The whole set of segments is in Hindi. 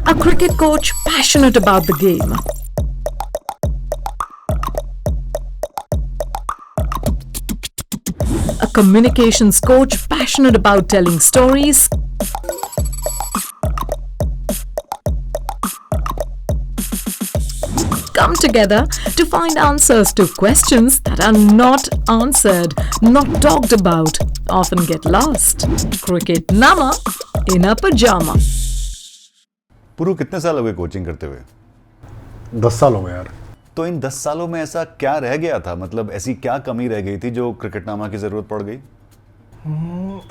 A cricket coach passionate about the game. A communications coach passionate about telling stories. Come together to find answers to questions that are not answered, not talked about, often get lost. Cricket Nama in a pajama. पुरु कितने साल हो गए कोचिंग करते हुए? 10 साल हो गए यार। तो इन 10 सालों में ऐसा क्या रह गया था, मतलब ऐसी क्या कमी रह गई थी जो क्रिकेटनामा की जरूरत पड़ गई?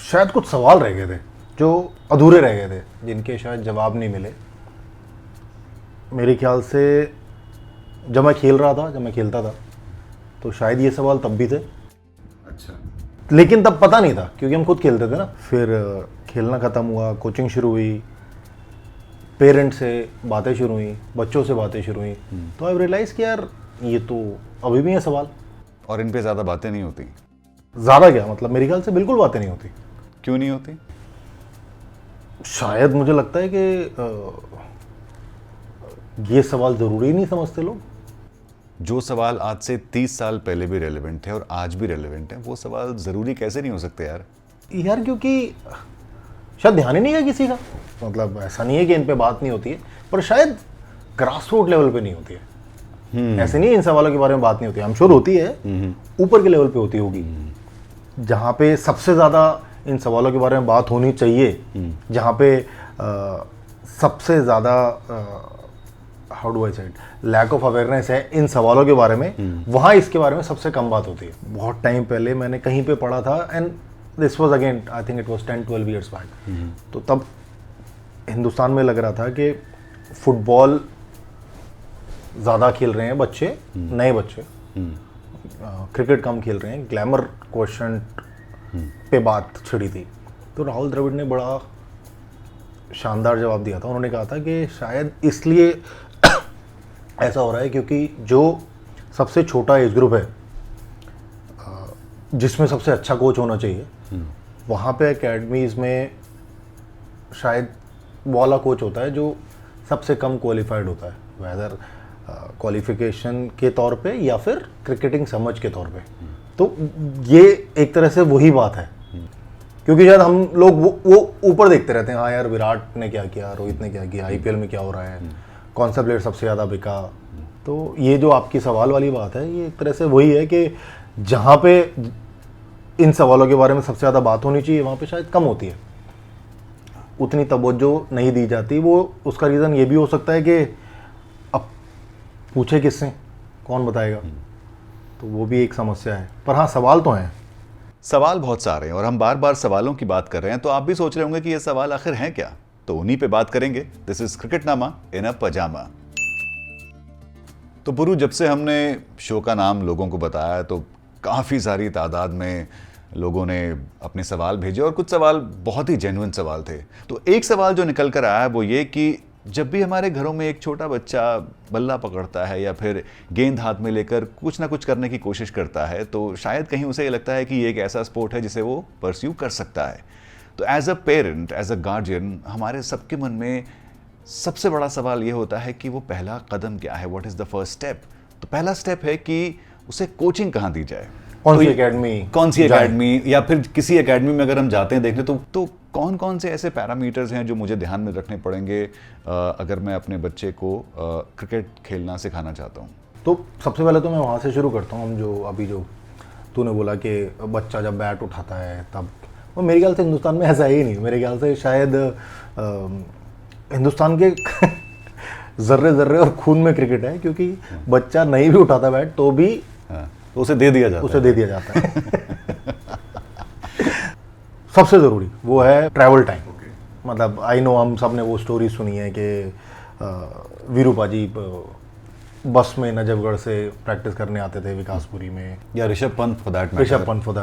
शायद कुछ सवाल रह गए थे जो अधूरे रह गए थे, जिनके शायद जवाब नहीं मिले। मेरे ख्याल से जब मैं खेलता था तो शायद ये सवाल तब भी थे। अच्छा। लेकिन तब पता नहीं था क्योंकि हम खुद खेलते थे ना। फिर खेलना ख़त्म हुआ, कोचिंग शुरू हुई, पेरेंट्स से बातें शुरू हुई, बच्चों से बातें शुरू हुई, तो आई रियलाइज़ कि यार ये तो अभी भी है सवाल। और इन पे ज़्यादा बातें नहीं होती? ज़्यादा क्या, मतलब मेरे ख्याल से बिल्कुल बातें नहीं होती। क्यों नहीं होती? शायद मुझे लगता है कि ये सवाल ज़रूरी नहीं समझते लोग। जो सवाल आज से 30 साल पहले भी रेलेवेंट थे और आज भी रेलेवेंट हैं, वो सवाल ज़रूरी कैसे नहीं हो सकते यार? क्योंकि शायद ध्यान ही नहीं है किसी का। मतलब ऐसा नहीं है कि इन पे बात नहीं होती है, पर शायद ग्रास रूट लेवल पे नहीं होती है। ऐसे नहीं इन सवालों के बारे में बात नहीं होती है, हम श्योर होती है, ऊपर के लेवल पे होती होगी, जहाँ पे सबसे ज़्यादा इन सवालों के बारे में बात होनी चाहिए, जहाँ पे सबसे ज़्यादा हाउ डू आई से लैक ऑफ अवेयरनेस है इन सवालों के बारे में, वहाँ इसके बारे में सबसे कम बात होती है। बहुत टाइम पहले मैंने कहीं पे पढ़ा था, and this was again I think it was 10-12 years back. तो तब हिंदुस्तान में लग रहा था कि फुटबॉल ज़्यादा खेल रहे हैं बच्चे, नए बच्चे, क्रिकेट कम खेल रहे हैं, ग्लैमर क्वेश्चन पे बात छिड़ी थी। तो राहुल द्रविड़ ने बड़ा शानदार जवाब दिया था। उन्होंने कहा था कि शायद इसलिए ऐसा हो रहा है क्योंकि जो सबसे छोटा एज ग्रुप है, जिसमें सबसे अच्छा कोच होना चाहिए, वहाँ पे एकेडमीज़ में शायद वो वाला कोच होता है जो सबसे कम क्वालिफाइड होता है, वेदर क्वालिफिकेशन के तौर पे या फिर क्रिकेटिंग समझ के तौर पे। तो ये एक तरह से वही बात है, क्योंकि शायद हम लोग वो ऊपर देखते रहते हैं, हाँ यार विराट ने क्या किया, रोहित ने क्या किया, आईपीएल में क्या हो रहा है, कौन सा प्लेयर सबसे ज़्यादा बिका। तो ये जो आपकी सवाल वाली बात है, ये एक तरह से वही है कि जहाँ पे इन सवालों के बारे में सबसे ज़्यादा बात होनी चाहिए, वहाँ पे शायद कम होती है, उतनी तवज्जो नहीं दी जाती। वो उसका रीज़न ये भी हो सकता है कि अब पूछे किससे, कौन बताएगा, तो वो भी एक समस्या है। पर हाँ, सवाल तो हैं। सवाल बहुत सारे हैं और हम बार बार सवालों की बात कर रहे हैं, तो आप भी सोच रहे होंगे कि ये सवाल आखिर हैं क्या, तो उन्हीं पे बात करेंगे। दिस इज क्रिकेटनामा इन अ पजामा। तो पुरु, जब से हमने शो का नाम लोगों को बताया तो काफ़ी सारी तादाद में लोगों ने अपने सवाल भेजे और कुछ सवाल बहुत ही जेन्युइन सवाल थे। तो एक सवाल जो निकल कर आया है वो ये कि जब भी हमारे घरों में एक छोटा बच्चा बल्ला पकड़ता है या फिर गेंद हाथ में लेकर कुछ ना कुछ करने की कोशिश करता है, तो शायद कहीं उसे लगता है कि ये एक ऐसा स्पोर्ट है जिसे वो परस्यू कर सकता है। तो as a parent, as a guardian, हमारे सबके मन में सबसे बड़ा सवाल ये होता है कि वो पहला कदम क्या है, what is the first step. तो पहला स्टेप है कि उसे कोचिंग कहाँ दी जाए, कौन सी एकेडमी, या फिर किसी एकेडमी में अगर हम जाते हैं देखने, तो कौन कौन से ऐसे पैरामीटर्स हैं जो मुझे ध्यान में रखने पड़ेंगे अगर मैं अपने बच्चे को क्रिकेट खेलना सिखाना चाहता हूँ? तो सबसे पहले तो मैं वहाँ से शुरू करता हूँ। जो तूने बोला कि बच्चा जब बैट उठाता है तब, वो मेरे ख्याल से हिंदुस्तान में ऐसा ही नहीं। मेरे ख्याल से शायद हिंदुस्तान के जर्रे जर्रे और खून में क्रिकेट है, क्योंकि बच्चा नहीं भी उठाता बैट तो भी तो उसे दे दिया जाता है। सबसे ज़रूरी वो है ट्रैवल टाइम। मतलब आई नो, हम सब ने वो स्टोरी सुनी है कि वीरूपा जी बस में नजफगढ़ से प्रैक्टिस करने आते थे विकासपुरी में, या Rishabh Pant for that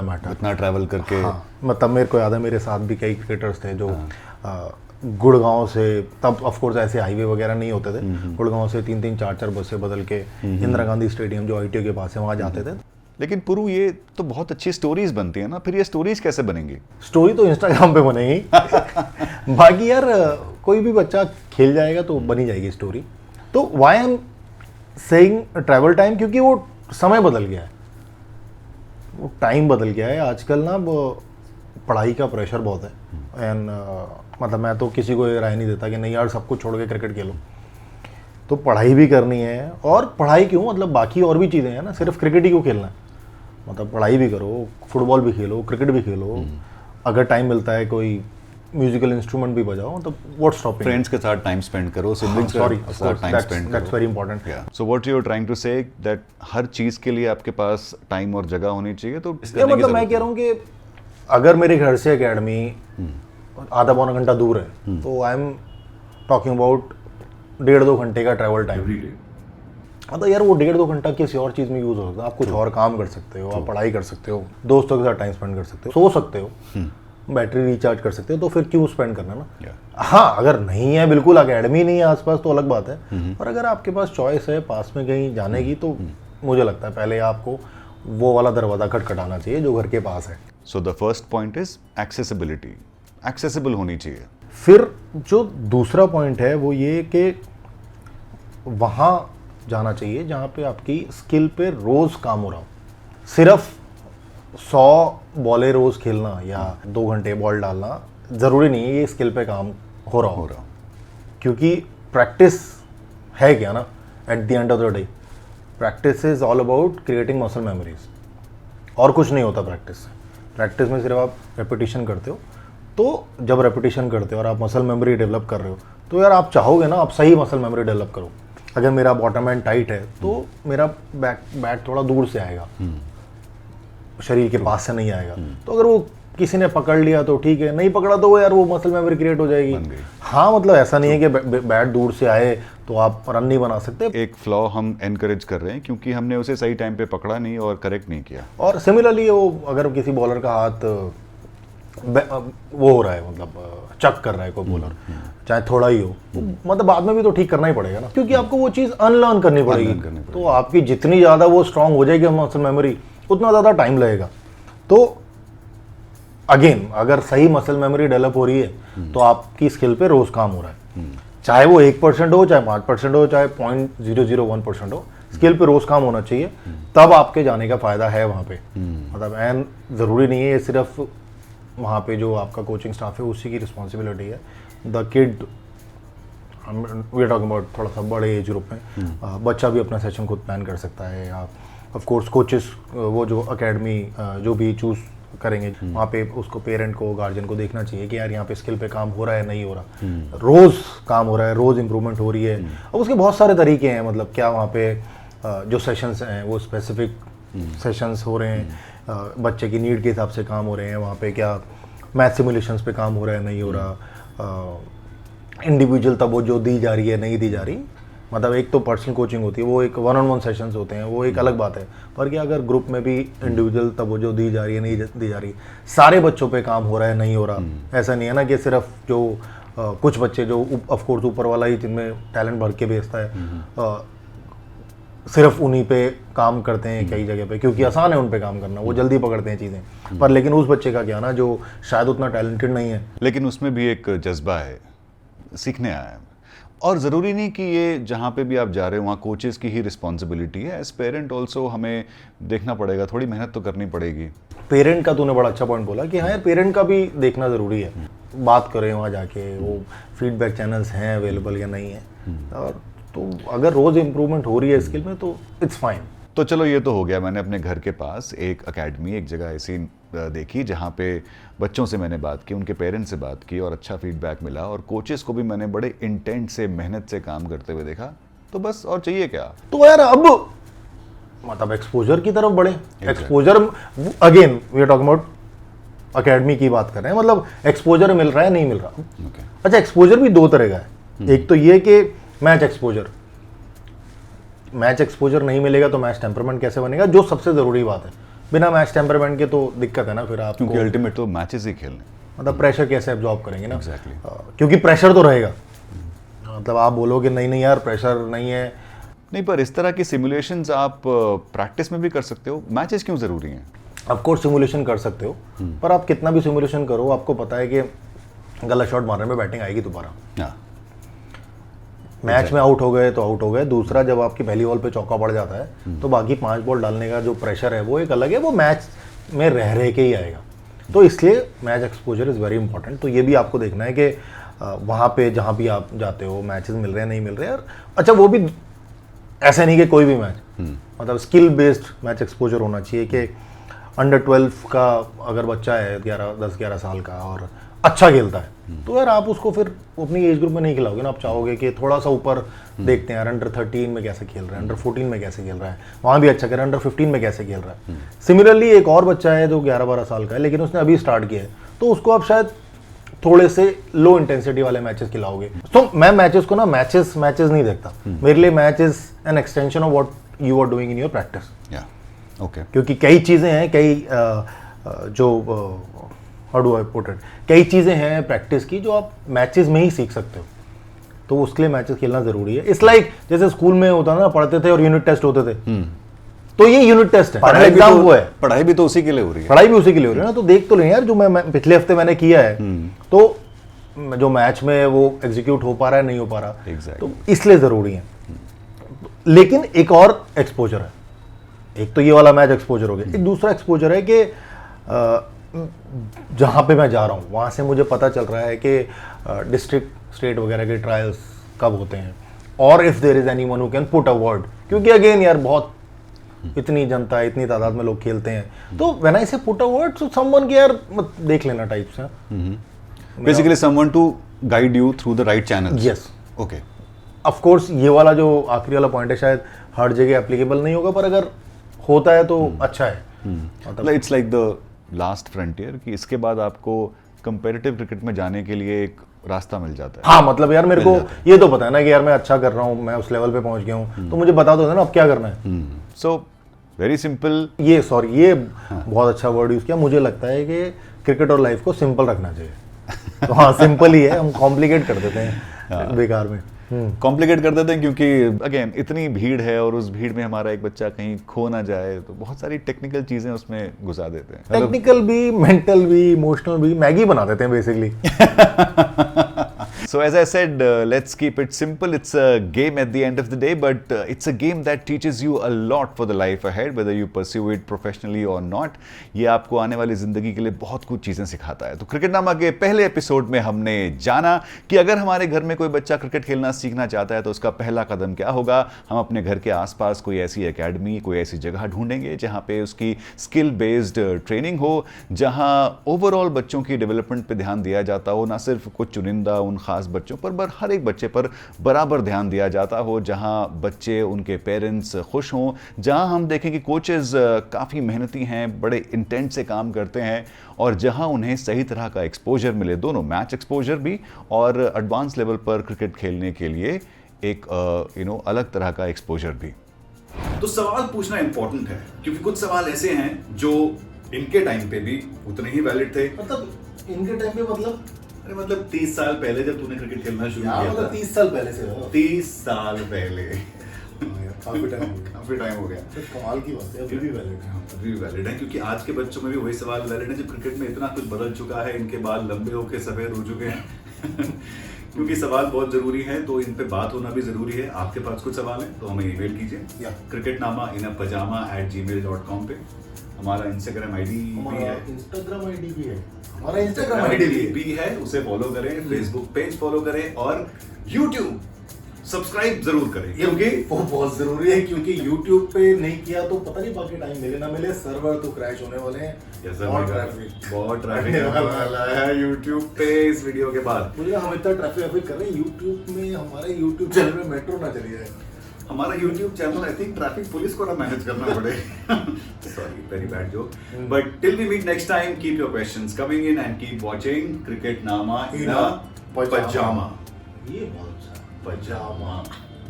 matter, इतना ट्रैवल करके। हाँ, मतलब मेरे को याद है, मेरे साथ भी कई क्रिकेटर्स थे जो गुड़गांव से, तब ऑफ कोर्स ऐसे हाईवे वगैरह नहीं होते थे, गुड़गांव से 3-3 4-4 बसें बदल के इंदिरा गांधी स्टेडियम जो आईटीओ के पास है वहाँ जाते थे। लेकिन पुरु, ये तो बहुत अच्छी स्टोरीज बनती है ना, फिर ये स्टोरीज कैसे बनेंगी? स्टोरी तो इंस्टाग्राम पे बनेगी। बाकी यार कोई भी बच्चा खेल जाएगा तो बनी जाएगी स्टोरी। तो why am saying travel time, क्योंकि वो समय बदल गया है, वो टाइम बदल गया है। आजकल ना वो पढ़ाई का प्रेशर बहुत है एंड मतलब मैं तो किसी को ये राय नहीं देता कि नहीं यार सब कुछ छोड़ के क्रिकेट खेलो, तो पढ़ाई भी करनी है। और पढ़ाई क्यों, मतलब बाकी और भी चीज़ें हैं ना, सिर्फ क्रिकेट ही क्यों खेलना है, मतलब पढ़ाई भी करो, फुटबॉल भी खेलो, क्रिकेट भी खेलो, अगर टाइम मिलता है कोई म्यूजिकल इंस्ट्रूमेंट भी बजाओ, मतलब व्हाट स्टॉपिंग। फ्रेंड्स के साथ टाइम स्पेंड करो, सिबलिंग्स के साथ टाइम स्पेंड करो, that's very important. So what you are trying to say that हर चीज के लिए आपके पास टाइम और जगह होनी चाहिए। तो मतलब मैं कह रहा हूँ कि अगर मेरे घर से एकेडमी आधा पौना घंटा दूर है तो आई एम टॉकिंग अबाउट 1.5-2 घंटे का ट्रैवल टाइम। मतलब यार वो 1.5-2 घंटा किसी और चीज़ में यूज़ हो सकता है। आप कुछ और काम कर सकते हो, आप पढ़ाई कर सकते हो, दोस्तों के साथ टाइम स्पेंड कर सकते हो, सो सकते हो, बैटरी रिचार्ज कर सकते हो, तो फिर क्यों स्पेंड करना ना। हाँ, अगर नहीं है, बिल्कुल एकेडमी नहीं है आसपास तो अलग बात है, पर अगर आपके पास चॉइस है पास में कहीं जाने की, तो मुझे लगता है पहले आपको वो वाला दरवाज़ा खटखटाना चाहिए जो घर के पास है। So the first point is accessibility, accessible होनी चाहिए। फिर जो दूसरा पॉइंट है वो ये कि वहाँ जाना चाहिए जहाँ पे आपकी स्किल पे रोज़ काम हो रहा हो। सिर्फ 100 बॉलें रोज़ खेलना या 2 घंटे बॉल डालना ज़रूरी नहीं है ये स्किल पे काम हो रहा हो, क्योंकि प्रैक्टिस है क्या ना, at the end of the day practice is all about creating muscle memories, और कुछ नहीं होता प्रैक्टिस से। प्रैक्टिस में सिर्फ आप रेपिटेशन करते हो, तो जब रेपिटेशन करते हो और आप मसल मेमोरी डेवलप कर रहे हो, तो यार आप चाहोगे ना आप सही मसल मेमोरी डेवलप करो। अगर मेरा बॉटम एंड टाइट है तो मेरा बैट थोड़ा दूर से आएगा, शरीर के पास से नहीं आएगा। तो अगर वो किसी ने पकड़ लिया तो ठीक है, नहीं पकड़ा तो वो यार वो मसल मेमोरी क्रिएट हो जाएगी। हाँ, मतलब ऐसा नहीं है कि बैट दूर से आए तो आप रन नहीं बना सकते। एक फ्लॉ हम एनकरेज कर रहे हैं क्योंकि हमने उसे सही टाइम पे पकड़ा नहीं और करेक्ट नहीं किया। और सिमिलरली वो अगर किसी बॉलर का हाथ वो हो रहा है, मतलब चक कर रहा है कोई बॉलर, चाहे थोड़ा ही हो, मतलब बाद में भी तो ठीक करना ही पड़ेगा ना, क्योंकि आपको वो चीज़ अनलर्न करनी पड़ेगी। तो आपकी जितनी ज़्यादा वो स्ट्रांग हो जाएगी मसल मेमोरी, उतना ज़्यादा टाइम लगेगा। तो अगेन अगर सही मसल मेमोरी डेवलप हो रही है तो आपकी स्किल पे रोज़ काम हो रहा है, चाहे वो 1% हो, चाहे 5% हो, चाहे 0.001% हो, स्किल पे रोज़ काम होना चाहिए, तब आपके जाने का फ़ायदा है वहाँ पे। मतलब एंड ज़रूरी नहीं है ये सिर्फ वहाँ पे जो आपका कोचिंग स्टाफ है उसी की रिस्पॉन्सिबिलिटी है। The kid, we are talking about थोड़ा सा बड़े एज ग्रुप में, बच्चा भी अपना सेशन खुद प्लान कर सकता है, या ऑफ कोर्स कोचेस वो जो एकेडमी जो भी चूज़ करेंगे वहाँ पे उसको पेरेंट को, गार्जियन को देखना चाहिए कि यार यहाँ पे स्किल पे काम हो रहा है नहीं हो रहा, रोज़ काम हो रहा है, रोज़ इम्प्रूवमेंट हो रही है। अब उसके बहुत सारे तरीके हैं, मतलब क्या वहाँ पे जो सेशंस हैं वो स्पेसिफिक सेशंस हो रहे हैं, बच्चे की नीड के हिसाब से काम हो रहे हैं, वहाँ पे क्या मैथ सिमुलेशंस पे काम हो रहा है नहीं हो रहा, इंडिविजुअल तवज्जो दी जा रही है नहीं दी जा रही। मतलब एक तो पर्सनल कोचिंग होती है, वो एक 1-on-1 सेशंस होते हैं, वो एक अलग बात है, पर क्या अगर ग्रुप में भी इंडिविजुअल तवज्जो दी जा रही है नहीं दी जा रही, सारे बच्चों पे काम हो रहा है नहीं हो रहा, ऐसा नहीं है ना कि सिर्फ जो कुछ बच्चे जो ऑफ कोर्स ऊपर वाला ही जिनमें टैलेंट भर के भेजता है सिर्फ उन्हीं पे काम करते हैं कई जगह पे, क्योंकि आसान है उन पे काम करना, वो जल्दी पकड़ते हैं चीज़ें, पर लेकिन उस बच्चे का क्या ना जो शायद उतना टैलेंटेड नहीं है, लेकिन उसमें भी एक जज्बा है, सीखने आया है। और ज़रूरी नहीं कि ये जहाँ पे भी आप जा रहे हो वहाँ कोचेस की ही रिस्पॉन्सिबिलिटी है, एज पेरेंट ऑल्सो हमें देखना पड़ेगा, थोड़ी मेहनत तो करनी पड़ेगी। पेरेंट का तूने बड़ा अच्छा पॉइंट बोला कि हाँ यार पेरेंट का भी देखना ज़रूरी है, बात करें वहाँ जाके, वो फीडबैक चैनल्स हैं अवेलेबल या नहीं है, और तो अगर रोज़ इम्प्रूवमेंट हो रही है स्किल में तो इट्स फाइन। तो चलो ये तो हो गया, मैंने अपने घर के पास एक एकेडमी, एक जगह ऐसी देखी जहाँ पे बच्चों से मैंने बात की, उनके पेरेंट्स से बात की और अच्छा फीडबैक मिला, और कोचेस को भी मैंने बड़े इंटेंट से मेहनत से काम करते हुए देखा। तो बस और चाहिए क्या? तो यार अब मतलब एक्सपोजर की तरफ बढ़े। Exposure again we are talking about academy की बात कर रहे हैं, मतलब एक्सपोजर मिल रहा है नहीं मिल रहा। अच्छा, एक्सपोजर भी 2 तरह का है, एक तो ये कि मैच एक्सपोजर, मैच एक्सपोजर नहीं मिलेगा तो मैच टेम्परमेंट कैसे बनेगा, जो सबसे ज़रूरी बात है। बिना मैच टेम्परमेंट के तो दिक्कत है ना फिर आप, क्योंकि अल्टीमेट तो मैचेस ही खेलने, मतलब प्रेशर कैसे एब्जॉर्ब करेंगे ना। Exactly. क्योंकि प्रेशर तो रहेगा, मतलब आप बोलोगे नहीं यार प्रेशर नहीं है, नहीं, पर इस तरह की सिमुलेशंस आप प्रैक्टिस में भी कर सकते हो, मैचेस क्यों ज़रूरी हैं? ऑफ कोर्स सिमुलेशन कर सकते हो, पर आप कितना भी सिमुलेशन करो, आपको पता है कि गलत शॉट मारने में बैटिंग आएगी दोबारा। हाँ, मैच में आउट हो गए तो आउट हो गए। दूसरा, जब आपकी पहली बॉल पे चौका पड़ जाता है तो बाकी 5 बॉल डालने का जो प्रेशर है वो एक अलग है, वो मैच में रह के ही आएगा। तो इसलिए match exposure is very important. तो ये भी आपको देखना है कि वहाँ पे जहाँ भी आप जाते हो मैचेस मिल रहे हैं नहीं मिल रहे हैं। और अच्छा, वो भी ऐसा नहीं कि कोई भी मैच, मतलब स्किल बेस्ड मैच एक्सपोजर होना चाहिए कि अंडर 12 का अगर बच्चा है 10-11 साल का और अच्छा खेलता है तो यार आप उसको फिर अपनी एज ग्रुप में नहीं खिलाओगे ना। आप चाहोगे कि थोड़ा सा ऊपर देखते हैं यार, अंडर 13 में कैसे खेल रहा है, अंडर 14 में कैसे खेल रहा है, वहाँ भी अच्छा कर रहा है, अंडर 15 में कैसे खेल रहा है। सिमिलरली एक और बच्चा है जो 11-12 साल का है लेकिन उसने अभी स्टार्ट किया है, तो उसको आप शायद थोड़े से लो इंटेंसिटी वाले मैचेस खिलाओगे। तो मैं मैचेस को ना मैचेस नहीं देखता। मेरे लिए match is an extension of what you are doing in your practice. Okay. क्योंकि कई चीज़ें हैं, how do I put it, कई चीज़ें हैं प्रैक्टिस की जो आप मैचेस में ही सीख सकते हो। तो उसके लिए मैचेस खेलना ज़रूरी है। इट्स लाइक जैसे स्कूल में होता ना, पढ़ते थे और यूनिट टेस्ट होते थे, तो ये यूनिट टेस्ट है, एग्जाम वो है। पढ़ाई भी तो उसी के लिए हो रही है। पढ़ाई भी उसी के लिए हो रही है ना। तो देख तो लें यार, जो मैं पिछले हफ्ते मैंने किया है, तो जो मैच में वो एग्जीक्यूट हो पा रहा है नहीं हो पा रहा, Exactly. तो इसलिए ज़रूरी है। लेकिन एक और एक्सपोजर है, एक तो ये वाला मैच एक्सपोजर हो गया, एक दूसरा एक्सपोजर है कि जहाँ पे मैं जा रहा हूँ वहाँ से मुझे पता चल रहा है कि डिस्ट्रिक्ट स्टेट वगैरह के ट्रायल्स कब होते हैं, और if there is anyone who can put a word, क्योंकि अगेन यार बहुत इतनी जनता है, इतनी तादाद में लोग खेलते हैं, तो when I say put a word to someone कि यार देख लेना टाइप से। Basically someone to guide you through the right channel. Yes, okay. Of course ये वाला जो आखिरी वाला पॉइंट है शायद हर जगह एप्लीकेबल नहीं होगा, पर अगर होता है तो अच्छा है। मतलब it's like the last frontier, कि इसके बाद आपको कंपेरेटिव क्रिकेट में जाने के लिए एक रास्ता मिल जाता है। हाँ, मतलब यार मेरे को ये तो पता है ना कि यार मैं अच्छा कर रहा हूँ, मैं उस लेवल पे पहुंच गया हूँ, तो मुझे बता दो ना अब क्या करना है। So very simple. ये बहुत अच्छा वर्ड यूज किया। मुझे लगता है कि क्रिकेट और लाइफ को सिंपल रखना चाहिए। तो हाँ, सिंपल ही है, हम कॉम्प्लिकेट कर देते हैं बेकार में। कॉम्प्लिकेट कर देते हैं क्योंकि अगेन इतनी भीड़ है और उस भीड़ में हमारा एक बच्चा कहीं खो ना जाए, तो बहुत सारी टेक्निकल चीजें उसमें घुसा देते हैं। टेक्निकल भी, मेंटल भी, इमोशनल भी, मैगी बना देते हैं basically. So as I said, let's keep it simple. It's a game at the end of the day, but it's a game that teaches you a lot for the life ahead, whether you pursue it professionally or not. ये आपको आने वाली ज़िंदगी के लिए बहुत कुछ चीज़ें सिखाता है। तो क्रिकेटनामा के पहले एपिसोड में हमने जाना कि अगर हमारे घर में कोई बच्चा क्रिकेट खेलना सीखना चाहता है तो उसका पहला कदम क्या होगा। हम अपने घर के आसपास कोई ऐसी एकेडमी, कोई ऐसी जगह ढूंढेंगे जहाँ पे उसकी स्किल बेस्ड ट्रेनिंग हो, जहाँ ओवरऑल बच्चों की डेवलपमेंट पे ध्यान दिया जाता हो, ना सिर्फ कुछ चुनिंदा उन खास बच्चों पर हर एक बच्चे पर बराबर ध्यान दिया जाता हो, जहां बच्चे, उनके पेरेंट्स खुश हों, जहां हम देखें कि कोचेस काफ़ी मेहनती हैं, बड़े इंटेंट से काम करते हैं, और जहां उन्हें सही तरह का एक्सपोजर मिले, दोनों मैच एक्सपोजर भी और एडवांस लेवल पर क्रिकेट खेलने के लिए एक अलग तरह का एक्सपोजर भी। तो सवाल पूछना इंपॉर्टेंट है, क्योंकि कुछ सवाल ऐसे हैं जो इनके टाइम पे भी उतने ही वैलिड थे। मतलब इनके टाइम पे मतलब 30 साल पहले जब तूने क्रिकेट खेलना शुरू किया था, 30 साल पहले से 30 साल पहले काफी टाइम हो गया। कमाल की बात है, अभी भी वैलिड है। अभी भी वैलिड है, क्योंकि आज के बच्चों में भी वही सवाल वैलिड है। जब क्रिकेट में इतना कुछ बदल चुका है, इनके बाल लंबे होके सफेद हो चुके हैं क्योंकि सवाल बहुत जरूरी है, तो इन पे बात होना भी जरूरी है। आपके पास कुछ सवाल है तो हमें ईमेल कीजिए cricketnama@pajama@gmail.com पे। हमारा इंस्टाग्राम आईडी भी है, इंस्टाग्राम आईडी भी है, हमारा इंस्टाग्राम आईडी भी है, उसे फॉलो करें, फेसबुक पेज फॉलो करें और यूट्यूब सब्सक्राइब जरूर करें, क्योंकि वो बहुत जरूरी है। क्योंकि यूट्यूब पे नहीं किया तो पता नहीं बाकी टाइम मिले ना मिले, सर्वर तो क्रैश होने वाले हैं। बहुत ट्रैफिक वाला है यूट्यूब पे इस वीडियो के बाद। मुझे हम इतना ट्रैफिक कर रहे हैं यूट्यूब में, हमारे यूट्यूब चैनल में मेट्रो ना चली जाए। हमारा YouTube channel, I think traffic police को ना मैनेज करना पड़े। Sorry, very bad joke. But till we meet next time, keep your questions coming in and keep watching Cricketnama in a pyjama. ये बहुत अच्छा पजामा,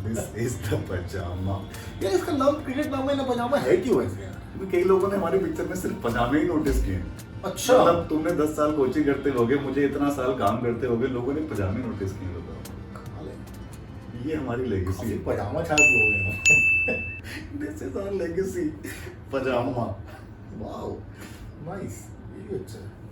दिस इज द पजामा। यार इसका नाम क्रिकेटनामा इन अ पजामा है क्यों ऐसे यार? कई लोगों ने हमारी पिक्चर में सिर्फ पजामे ही नोटिस किए। अच्छा, मतलब तुमने 10 साल कोचिंग करते होगे, मुझे इतना साल काम करते होगे, लोगों ने पजामे नोटिस किए होगा। ये हमारी लेगेसी है, पजामा छाप हो गए। दिस इज आवर लेगेसी, पजामा। वाओ, नाइस, ये अच्छा है।